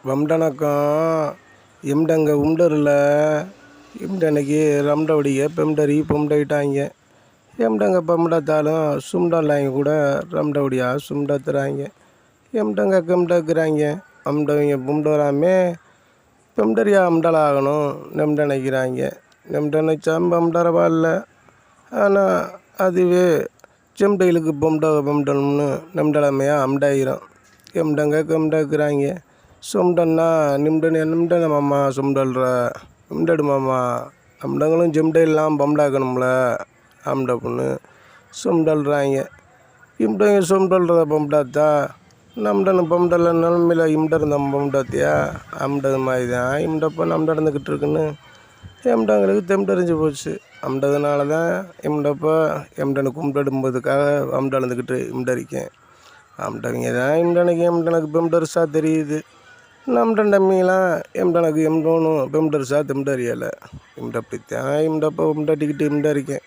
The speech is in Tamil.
வம்டனக்கம் எம்டங்க உம்டரில் எம்டனைக்கு ரம்டவுடிய பெம்டரி பொம்டைட்டாங்க. எம்டங்க பம்டத்தாலும் சும்டல்லாங்க கூட ரம்டவுடியா சும்டத்துறாங்க. எம்டங்க கெம்டக்குறாங்க அம்டவங்க பும்டோராமே பெம்டரியா அம்டலாகணும் நெம்டனைக்கிறாங்க. நெம்டனைச்சா பம்டரவால்ல. ஆனால் அதுவே செம்டைலுக்கு பொம்டணும்னு நெம்டலமையா அம்டாயிரும். எம்டங்க கெம்டக்குறாங்க. சும்டன்னா நிம்டன மாமா சும்டல்ற நிம்டடு மாமா நம்டங்களும் ஜெம்டைலாம் பம்டாக்கணும்ல ஆம்ட பொண்ணு சும்டல்றாங்க. இம்டங்க சும்டல்றத பம்டாத்தா நம்டனு பம்டல நிலமையில இம்டர் நம்ம பம்டாத்தியா அம்டது மாதிரி தான் இம்டப்போ நம்டந்துக்கிட்டு இருக்குன்னு எம்டங்களுக்கு தெம்டறிஞ்சு போச்சு. அம்டதுனால தான் இம்டப்போ எம்டனு கும்பிடும்போதுக்காக அம்டந்துக்கிட்டு இம்டரிக்கேன். அம்டவங்க தான் எம்டனுக்கு பெம்டரிசா தெரியுது. நம்டன் டம்மிலாம் எம்டனுக்கு எம்டோனும் பெம்டரிசா தெம்டறியலை. இம்டப்படித்தான் இம்டப்போ இம்டட்டிக்கிட்டு இம்டரிக்கேன்.